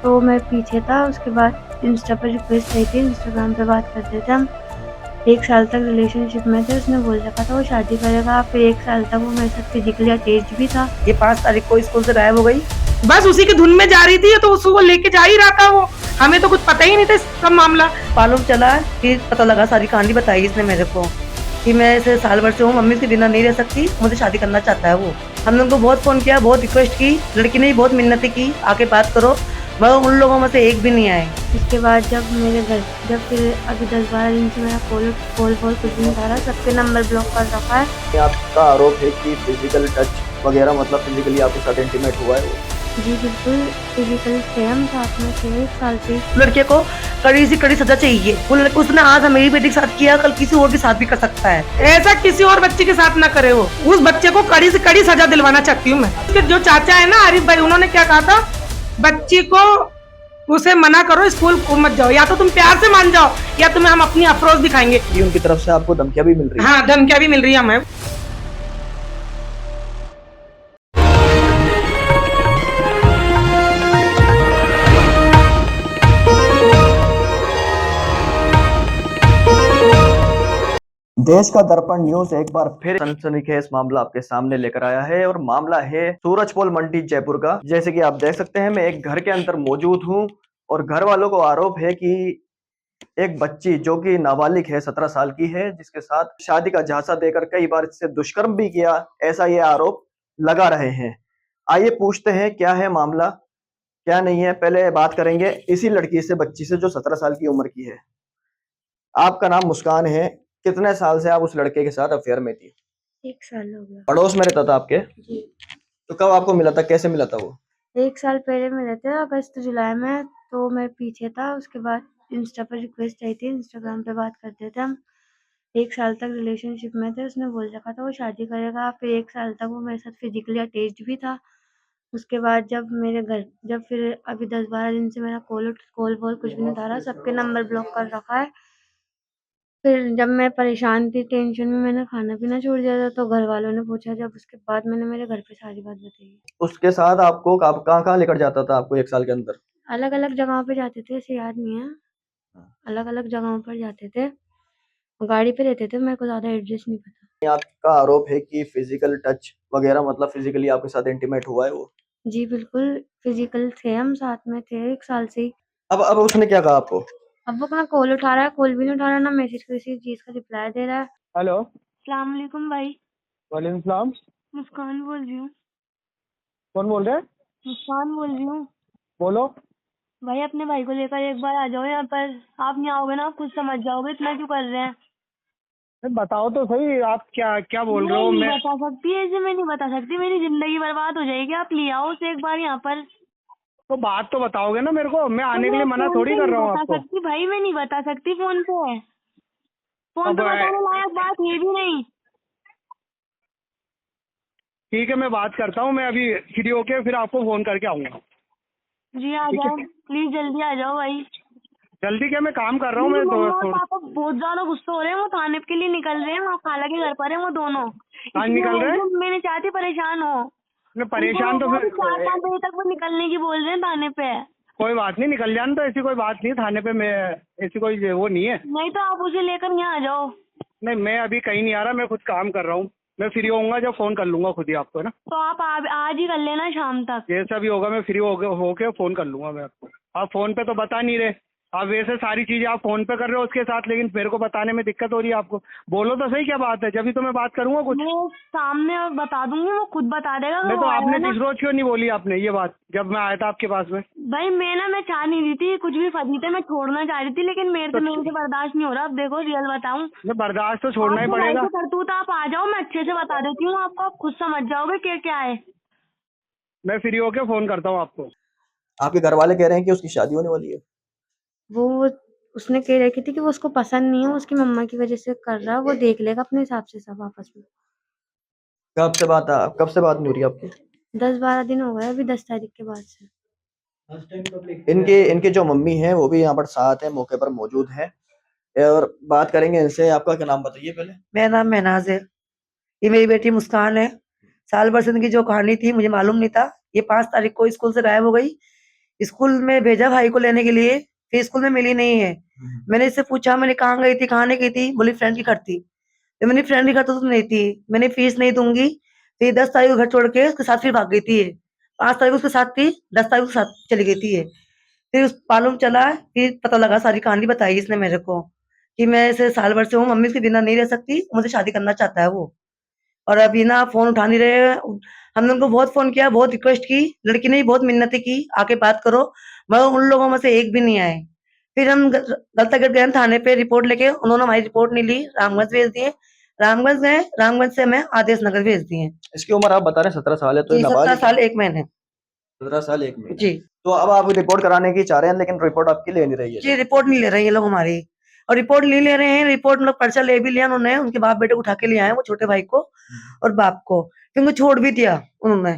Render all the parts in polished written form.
तो मैं पीछे था। उसके बाद इंस्टा पर रिक्वेस्ट आई थी, इंस्टाग्राम पे बात करते थे हम। 1 साल तक रिलेशनशिप में थे। उसने बोल रखा था वो शादी करेगा। फिर 1 साल तक वो मेरे साथ फिजिकली अटैच्ड भी था। ये 5 तारीख को स्कूल से गायब हो गई। बस उसी की धुन में जा रही थी, तो उसको लेके जा ही रहा था वो। हमें तो कुछ पता ही नहीं था सब मामला। मालूम चला कि पता लगा, सारी कहानी बताई इसने मेरे को कि मैं इसे साल भर से हूँ, मम्मी के बिना नहीं रह सकती, मुझे शादी करना चाहता है वो। हम लोग को बहुत फोन किया, बहुत रिक्वेस्ट की, लड़की ने भी बहुत मिन्नतें की आके बात करो, मगर उन लोगों में से एक भी नहीं आए। इसके बाद जब फिर अभी 10-12 दिन से मेरा कॉल कुछ भी नहीं आ रहा। सबके नंबर ब्लॉक कर रखा है। आपका आरोप है कि फिजिकल टच वगैरह, मतलब फिजिकली आपके साथ इंटीमेट हुआ है वो। जी बिल्कुल, फिजिकल थे हम, साथ में थे 1 साल से। लड़के को कड़ी से कड़ी सजा चाहिए। उसने आज मेरी बेटी के साथ किया, कल किसी और के साथ भी कर सकता है। ऐसा किसी और बच्चे के साथ ना करे वो। उस बच्चे को कड़ी से कड़ी सजा दिलवाना चाहती हूँ मैं। उसके जो चाचा है ना आरिफ भाई, उन्होंने क्या कहा था, बच्ची को उसे मना करो, स्कूल मत जाओ, या तो तुम प्यार से मान जाओ या तुम्हें हम अपनी अफरोज दिखाएंगे। कि उनकी तरफ से आपको धमकियां भी मिल रही है? हाँ, धमकियां भी मिल रही है हमें। देश का दर्पण न्यूज एक बार फिर सनसनीखेज मामला आपके सामने लेकर आया है, और मामला है सूरजपोल मंडी जयपुर का। जैसे कि आप देख सकते हैं, मैं एक घर के अंदर मौजूद हूं, और घर वालों को आरोप है कि एक बच्ची जो कि नाबालिग है, 17 साल की है, जिसके साथ शादी का झांसा देकर कई बार इससे दुष्कर्म भी किया, ऐसा ये आरोप लगा रहे हैं। आइए पूछते हैं क्या है मामला, क्या नहीं है। पहले बात करेंगे इसी लड़की से, बच्ची से, जो 17 साल की उम्र की है। आपका नाम मुस्कान है, कितने साल से आप उस लड़के के साथ अफेयर में थी? 1 साल हो गया। पड़ोस में रहता था आपके? जी। तो कब आपको मिला था, कैसे मिला था वो? 1 साल पहले मिले थे, अगस्त जुलाई में। तो मैं पीछे था। उसके बाद इंस्टा पर रिक्वेस्ट आई थी, इंस्टाग्राम पे बात करते थे हम। 1 साल तक रिलेशनशिप में थे। उसने बोल रखा था वो शादी करेगा। फिर 1 साल तक वो मेरे साथ फिजिकली अटैच्ड भी था। उसके बाद जब फिर अभी 10-12 दिन से मेरा कॉल वॉल कुछ भी नहीं उठा रहा। सबके नंबर ब्लॉक कर रखा है। फिर जब मैं परेशान थी, टेंशन में, मैंने खाना पीना छोड़ दिया था। तो घर वालों ने पूछा, जब उसके बाद मैंने मेरे घर पे सारी बात बताई। उसके साथ आपको कहाँ कहाँ लेकर जाता था आपको 1 साल के अंदर? अलग अलग जगहों पे जाते थे, ऐसे याद नहीं है। अलग अलग जगहों पर जाते थे, गाड़ी पे रहते थे। मेरे को ज्यादा एड्रेस नहीं पता। आपका आरोप है कि फिजिकल टच वगैरह, मतलब फिजिकली आपके साथ इंटीमेट हुआ है वो। जी बिल्कुल, फिजिकल थे हम, साथ में थे 1 साल से ही। अब उसने क्या कहा आपको? अब वो अपना कॉल उठा रहा है, कॉल भी नहीं उठा रहा, ना मैसेज किसी चीज का रिप्लाई दे रहा है। हेलो। अस्सलाम वालेकुम भाई। वालेकुम सलाम। मुस्कान बोल रही हूँ। कौन बोल रहे हैं? मुस्कान बोल रही हूँ। बोलो। भाई अपने भाई को लेकर एक बार आ जाओ यहाँ पर। आप नहीं आओगे ना, आप खुद समझ जाओगे इतना क्यों कर रहे हैं। बताओ तो सही, आप क्या क्या बोल रहे मैं हो? नहीं मैं बता सकती, ऐसे मैं नहीं बता सकती, मेरी जिंदगी बर्बाद हो जाएगी। आप ले आओ उसे एक बार यहाँ पर। तो बात तो बताओगे ना मेरे को, मैं तो आने के मैं लिए मना फोन थोड़ी पे कर नहीं रहा हूँ बता आपको। सकती भाई, मैं नहीं बता सकती फोन पे। फोन अब पे बताने लायक बात ये भी नहीं। ठीक है, मैं बात करता हूँ, मैं अभी फ्री होके फिर आपको फोन करके आऊंगा। जी आ ठीक है, जाओ, प्लीज जल्दी आ जाओ भाई। जल्दी क्या, मैं काम कर रहा हूँ, मेरी मैं मम्मा और थोड़ा। पापा बहुत ज्यादा गुस्सा हो रहे हैं। वो थाने के लिए निकल रहे हैं, वहाँ खाला के घर पर है वो दोनों। आज इसलिए निकल बोल रहे रही हैं? हूँ, मैं नहीं चाहती परेशान हो। मैं उनको परेशान तो वो फिर भी 4-5 बजे तक वो निकलने की बोल रहे हैं थाने पे। कोई बात नहीं, निकल जाना, तो ऐसी कोई बात नहीं है थाने पे, मैं ऐसी कोई वो नहीं है। नहीं तो आप उसे लेकर यहाँ आ जाओ। नहीं, मैं अभी कहीं नहीं आ रहा, मैं खुद काम कर रहा हूँ। मैं फ्री होऊंगा जब फोन कर लूंगा खुद ही आपको, है ना? तो आप आज ही कर लेना शाम तक। जैसा भी होगा मैं फ्री होके फोन कर लूंगा मैं आपको। आप फोन पे तो बता नहीं रहे, आप वैसे सारी चीजें आप फोन पे कर रहे हो उसके साथ, लेकिन मेरे को बताने में दिक्कत हो रही है आपको। बोलो तो सही क्या बात है, जब भी तो मैं बात करूंगा कुछ। मैं सामने बता दूंगी, वो खुद बता देगा नहीं अगर तो वो आपने आएगा ना। जिस रोज क्यों नहीं बोली आपने ये बात, जब मैं आया था आपके पास में? भाई मैं चाह नहीं रही थी कुछ भी फंसी थे, मैं छोड़ना चाह रही थी, लेकिन मेरे से बर्दाश्त नहीं हो रहा। अब देखो रियल बताऊं, मैं बर्दाश्त तो छोड़ना ही आपके भाई पड़ेगा। से करतूत, आप आ जाओ, मैं अच्छे से बता देती हूँ आपको, आप खुद समझ जाओगे क्या क्या है। मैं फ्री होके फोन करता हूँ आपको। आपके घर वाले कह रहे हैं कि उसकी शादी होने वाली है। वो उसने कह रखी थी कि वो उसको पसंद नहीं है, वो उसकी मम्मा की वजह से कर रहा है, वो देख लेगा अपने हिसाब से सब आपस में। कब से बात नहीं हो रही आपकी? 10-12 दिन हो गए, अभी 10 तारीख के बाद से। इनके इनके जो मम्मी हैं वो भी यहाँ पर साथ है, मौके पर मौजूद है, और बात करेंगे इनसे। आपका क्या नाम बताइए पहले? मेरा नाम महनाज है, ये मेरी बेटी मुस्कान है। साल भर से इनकी जो कहानी थी मुझे मालूम नहीं था। ये 5 तारीख को स्कूल से गायब हो गई। स्कूल में भेजा भाई को लेने के लिए, फिर स्कूल में मिली नहीं है। मैंने इससे पूछा, मैंने कहाँ गई थी, कहाँ नहीं गई थी, बोली फ्रेंड के घर थी। तो मैंने फ्रेंड के घर तो तुम नहीं थी, मैंने फीस नहीं दूंगी, फिर 10 तारीख को घर छोड़ के उसके साथ फिर भाग गई थी ये। 5 तारीख को उसके साथ थी, 10 तारीख को उसके साथ चली गई थी ये। फिर उस मालूम चला, फिर पता लगा, सारी कहानी बताई इसने मेरे को कि मैं ऐसे साल भर से हूँ, मम्मी के बिना नहीं रह सकती, मुझसे शादी करना चाहता है वो। और अभी ना फ़ोन उठा नहीं रहे हैं। हमने उनको बहुत फ़ोन किया, बहुत रिक्वेस्ट की, लड़की ने भी बहुत मिन्नतें की, आके बात करो, मगर उन लोगों में से एक भी नहीं आए। फिर हम गलतागढ़ गए थाने पे रिपोर्ट लेके, उन्होंने हमारी रिपोर्ट नहीं ली, रामगंज भेज दिए। रामगंज गए, रामगंज से हमें आदेश नगर भेज दिए। इसकी उम्र आप बता रहे हैं 17 साल है, तो जी, 17 नाबालिग साल 1 महीने। 17 साल 1 महीने। जी। तो अब आप रिपोर्ट कराने की चाह रहे हैं, लेकिन रिपोर्ट आपकी ले नहीं रही है। जी, रिपोर्ट नहीं ले रहे हैं ये लोग हमारी, और रिपोर्ट नहीं ले रहे हैं, रिपोर्ट मतलब पर्चा ले भी लिया उन्होंने, उनके बाप बेटे को उठा के ले आए, वो छोटे भाई को और बाप को, फिर उनको छोड़ भी दिया उन्होंने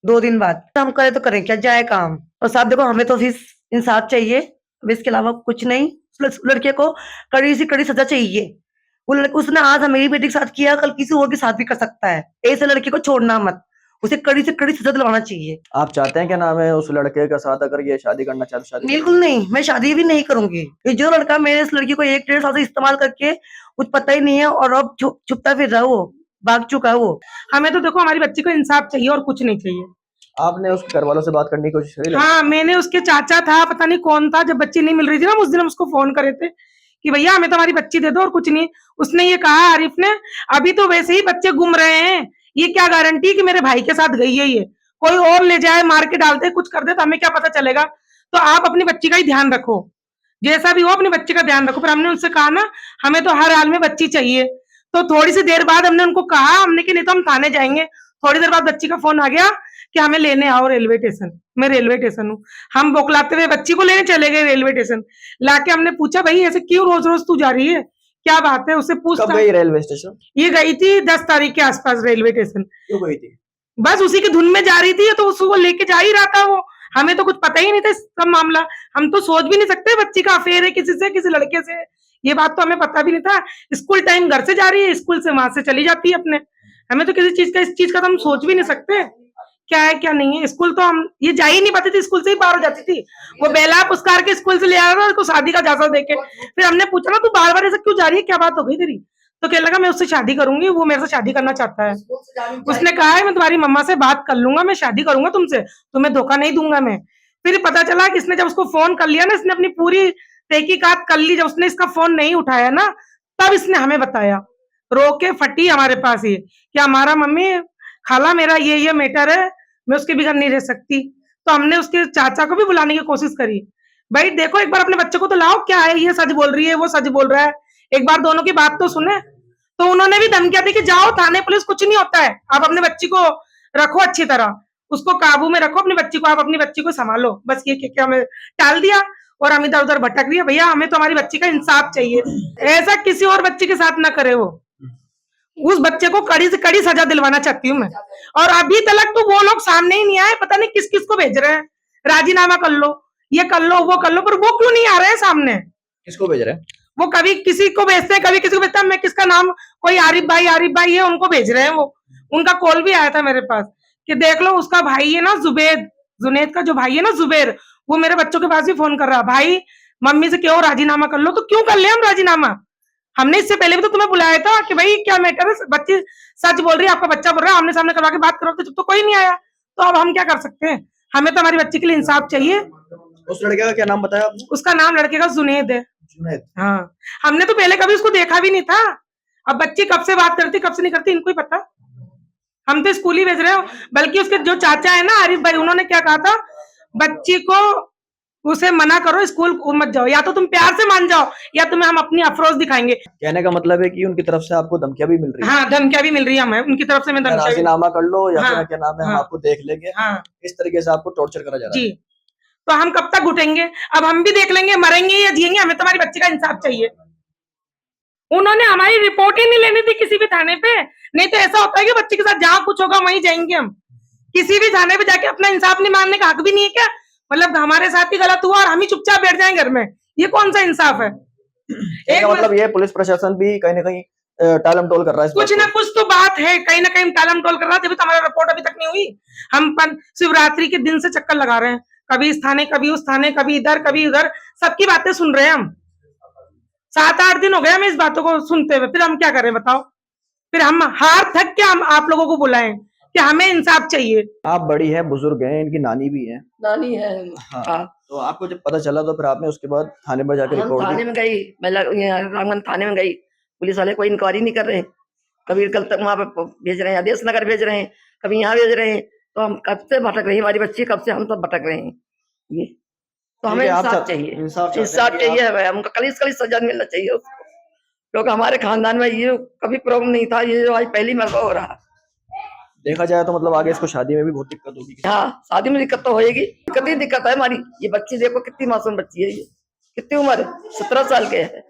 2 दिन बाद। हम करें तो करें क्या, जाए काम। और साहब देखो, हमें तो सिर्फ इंसाफ चाहिए, अब इसके अलावा कुछ नहीं। उस लड़के को कड़ी से कड़ी सजा चाहिए। उसने आज मेरी बेटी के साथ किया, कल किसी और के साथ भी कर सकता है। ऐसे लड़के को छोड़ना मत, उसे कड़ी से कड़ी सजा दिलवाना चाहिए। आप चाहते हैं क्या नाम है उस लड़के के साथ, अगर ये शादी करना चाहते शादी बिल्कुल नहीं, मैं शादी भी नहीं करूंगी। ये जो लड़का मेरे इस लड़की को 1 डेढ़ साल से इस्तेमाल करके कुछ पता ही नहीं है, और अब छुपता फिर रहा, वो भाग चुका है वो। हमें तो देखो हमारी बच्ची को इंसाफ चाहिए और कुछ नहीं चाहिए। आपने उसके घर वालों से बात करने की कोशिश करी? हाँ, मैंने उसके चाचा था, पता नहीं कौन था, जब बच्ची नहीं मिल रही थी ना, उस दिन हम उसको फोन करे थे कि भैया हमें तो हमारी बच्ची दे दो और कुछ नहीं। उसने ये कहा, आरिफ ने, अभी तो वैसे ही बच्चे गुम रहे हैं, ये क्या गारंटी कि मेरे भाई के साथ गई है, ये कोई और ले जाए, मार के डाल दे, कुछ कर दे, तो हमें क्या पता चलेगा। तो आप अपनी बच्ची का ही ध्यान रखो, जैसा भी हो अपनी बच्ची का ध्यान रखो। फिर हमने उनसे कहा ना, हमें तो हर हाल में बच्ची चाहिए। तो थोड़ी सी देर बाद हमने उनको कहा, हमने कि नहीं तो हम थाने जाएंगे। थोड़ी देर बाद बच्ची का फोन आ गया कि हमें लेने आओ रेलवे स्टेशन। मैं रेलवे स्टेशन हूँ। हम बौखलाते हुए बच्ची को लेने चले गए रेलवे स्टेशन। लाके हमने पूछा, भाई ऐसे क्यों रोज रोज तू जा रही है, क्या बात है? उससे कब पूछता। गई रेलवे स्टेशन? ये गई थी 10 तारीख के आसपास रेलवे स्टेशन। क्यों गई थी? बस उसी की धुन में जा रही थी, तो उसको लेके जा ही रहा था वो। हमें तो कुछ पता ही नहीं था इसका मामला। हम तो सोच भी नहीं सकते बच्ची का अफेयर है किसी से, किसी लड़के से, ये बात तो हमें पता भी नहीं था। स्कूल टाइम घर से जा रही है, स्कूल से वहां से चली जाती है अपने। हमें तो किसी चीज का, इस चीज का तो हम सोच भी नहीं सकते क्या है क्या नहीं है। स्कूल तो हम ये जा ही नहीं पाती थी, स्कूल से ही पार हो जाती थी। वो बेला पुरस्कार के स्कूल से ले आ रहा था उसको शादी का जासा देके। फिर हमने पूछा ना, तू बार बार ऐसे क्यों जा रही है, क्या बात हो गई तेरी? तो कहने लगा मैं उससे शादी करूंगी, वो मेरे से शादी करना चाहता है। उसने कहा है मैं तुम्हारी मम्मा से बात कर लूंगा, मैं शादी करूंगा तुमसे, तुम्हें धोखा नहीं दूंगा मैं। फिर पता चला कि इसने जब उसको फोन कर लिया ना, इसने अपनी पूरी तहकीकात कर ली। जब उसने इसका फोन नहीं उठाया ना, तब इसने हमें बताया, रो के फटी हमारे पास ये कि हमारा मम्मी, खाला मेरा ये मैटर है, मैं उसके बगैर नहीं रह सकती। तो हमने उसके चाचा को भी बुलाने की कोशिश करी, भाई देखो एक बार अपने बच्चे को तो लाओ, क्या है ये सच बोल रही है, वो सच बोल रहा है, एक बार दोनों की बात तो सुने। तो उन्होंने भी धमकियां दी कि जाओ थाने, पुलिस, कुछ नहीं होता है, आप अपने बच्ची को रखो अच्छी तरह, उसको काबू में रखो अपनी बच्ची को, आप अपनी बच्ची को संभालो। बस ये क्या हमें टाल दिया और हम इधर उधर भटक रही है। भैया हमें तो हमारी बच्ची का इंसाफ चाहिए, ऐसा किसी और बच्ची के साथ ना करे वो। उस बच्चे को कड़ी से कड़ी सजा दिलवाना चाहती हूँ मैं। और अभी तक तो वो लोग सामने ही नहीं आए, पता नहीं किस किस को भेज रहे हैं, राजीनामा कर लो, ये कर लो, वो कर लो, पर वो क्यों नहीं आ रहे हैं सामने? किसको भेज रहे हैं? वो कभी किसी को भेजते हैं, कभी किसी को भेजता है। मैं किसका नाम, कोई आरिफ भाई है, उनको भेज रहे हैं वो। उनका कॉल भी आया था मेरे पास कि देख लो उसका भाई है ना जुबैद, जुनैद का जो भाई है ना जुबैर, वो मेरे बच्चों के पास भी फोन कर रहा, भाई मम्मी से क्यों राजीनामा कर लो। तो क्यों कर ले हम राजीनामा? हमने इससे पहले भी तो तुम्हें बुलाया था कि भाई क्या मैटर है, बच्ची सच बोल रही है, आपका बच्चा बोल रहा है, आमने सामने करवा के बात करो, तो जब तो कोई नहीं आया, तो अब हम क्या कर सकते हैं? हमें तो हमारी बच्ची के लिए इंसाफ चाहिए। उस लड़के का क्या नाम बताया आपने? उसका नाम लड़के का जुनैद है। जुनैद। हाँ, हमने तो पहले कभी उसको देखा भी नहीं था। अब बच्ची कब से बात करती, कब से नहीं करती, इनको ही पता। हम तो स्कूल ही भेज रहे हो। बल्कि उसके जो चाचा है ना आरिफ भाई, उन्होंने क्या कहा था, बच्ची को उसे मना करो, स्कूल मत जाओ, या तो तुम प्यार से मान जाओ या तुम्हें हम अपनी अफरोज दिखाएंगे। कहने का मतलब है कि उनकी तरफ से आपको धमकियां भी मिल रही है? हाँ, धमकियां भी मिल रही है हमें उनकी तरफ से। मैं धमकियां भी, राजीनामा कर लो या हाँ, फिर क्या नाम है, हम हाँ, आपको देख लेंगे, हाँ, इस तरीके से आपको टॉर्चर करा जा रहा है। जी। तो हम कब तक घुटेंगे? अब हम भी देख लेंगे, मरेंगे या जिएंगे, हमें तो हमारी बच्ची का इंसाफ चाहिए। उन्होंने हमारी रिपोर्ट ही नहीं लेनी थी किसी भी थाने पे। नहीं तो ऐसा होता है कि बच्चे के साथ जहां कुछ होगा वहीं जाएंगे हम। किसी भी थाने पे जाके अपना इंसाफ नहीं मानने का हक भी नहीं है क्या? मतलब हमारे साथ ही गलत हुआ और हम ही चुपचाप बैठ जाएं घर में, ये कौन सा इंसाफ है? एक मतलब ये पुलिस प्रशासन भी कहीं ना कहीं टालम टोल कर रहा है। कुछ ना कुछ तो बात है, कहीं ना कहीं टालम टोल कर रहा है, तभी तो हमारा रिपोर्ट अभी तक नहीं हुई। हम शिवरात्रि के दिन से चक्कर लगा रहे हैं, कभी इस थाने, कभी उस थाने, कभी इधर, कभी उधर, सबकी बातें सुन रहे हैं हम। 7-8 दिन हो गए हमें इस बातों को सुनते हुए, फिर हम क्या करें बताओ? फिर हम हार थक के हम आप लोगों को बुलाएं कि हमें इंसाफ चाहिए। आप बड़ी है, बुजुर्ग हैं, इनकी नानी भी है। नानी है। हाँ। हाँ। तो आपको जब पता चला तो फिर आपने उसके बाद थाने पर जाकर हम रिपोर्ट थाने दी? में गई, मैं रामगंज थाने में गई, पुलिस वाले कोई इंक्वायरी नहीं कर रहे, कभी कल तक वहाँ पे भेज रहे हैं, आदेश नगर भेज रहे हैं, कभी यहाँ भेज रहे हैं, तो हम कब से भटक रही है हमारी बच्ची, कब से हम सब भटक रहे हैं। ये तो हमें ठीक है, आप इंसाफ चाहिए, इंसाफ चाहते हैं इंसाफ कि चाहिए हमें, हमको कड़ी सजा मिलना चाहिए उसको, क्योंकि हमारे खानदान में ये कभी प्रॉब्लम नहीं था, ये जो आज पहली मरतबा हो रहा। देखा जाए तो मतलब आगे इसको शादी में भी बहुत दिक्कत होगी। हाँ, शादी में दिक्कत तो होएगी, दिक्कत ही दिक्कत है हमारी। ये बच्ची देखो कितनी मासूम बच्ची है, ये कितनी उम्र है, 17 साल के है।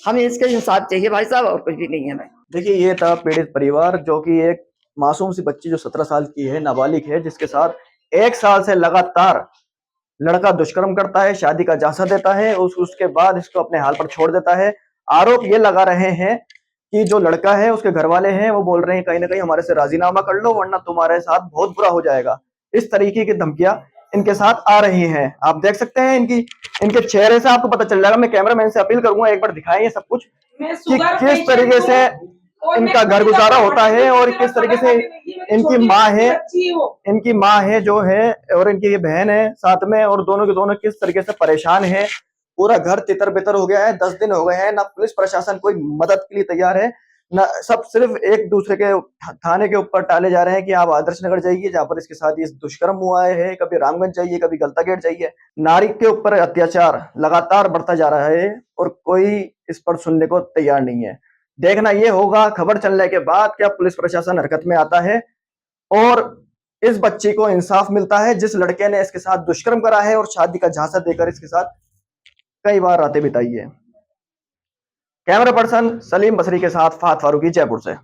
हमें इसके इंसाफ चाहिए भाई साहब, और कुछ भी नहीं है। मैं देखिए, ये था पीड़ित परिवार, जो कि एक मासूम सी बच्ची जो 17 साल की है, नाबालिग है, जिसके साथ 1 साल से लगातार लड़का दुष्कर्म करता है, शादी का झांसा देता है, उसके बाद इसको अपने हाल पर छोड़ देता है। आरोप ये लगा रहे हैं कि जो लड़का है, उसके घर वाले हैं, वो बोल रहे हैं कहीं ना कहीं हमारे से राजीनामा कर लो, वरना तुम्हारे साथ बहुत बुरा हो जाएगा। इस तरीके की धमकियां इनके साथ आ रही हैं। आप देख सकते हैं इनके चेहरे से आपको पता चल जाएगा। मैं कैमरामैन से अपील करूंगा, एक बार दिखाएं ये सब कुछ कि किस तरीके से इनका घर गुजारा होता है, और किस तरीके से इनकी माँ है जो है, और इनकी ये बहन है साथ में, और दोनों के दोनों किस तरीके से परेशान है। पूरा घर तितर बितर हो गया है, 10 दिन हो गए हैं, ना पुलिस प्रशासन कोई मदद के लिए तैयार है, ना सब सिर्फ एक दूसरे के थाने के ऊपर टाले जा रहे हैं कि आप आदर्श नगर जाइए जहां पर इसके साथ ये दुष्कर्म हुआ है, कभी रामगंज जाइए, कभी गलता गेट जाइए। नारी के ऊपर अत्याचार लगातार बढ़ता जा रहा है और कोई इस पर सुनने को तैयार नहीं है। देखना ये होगा खबर चलने के बाद क्या पुलिस प्रशासन हरकत में आता है और इस बच्ची को इंसाफ मिलता है जिस लड़के ने इसके साथ दुष्कर्म करा है और शादी का झांसा देकर इसके साथ कई बार रातें बिताई है। कैमरा पर्सन सलीम बसरी के साथ फात फारूकी, जयपुर से।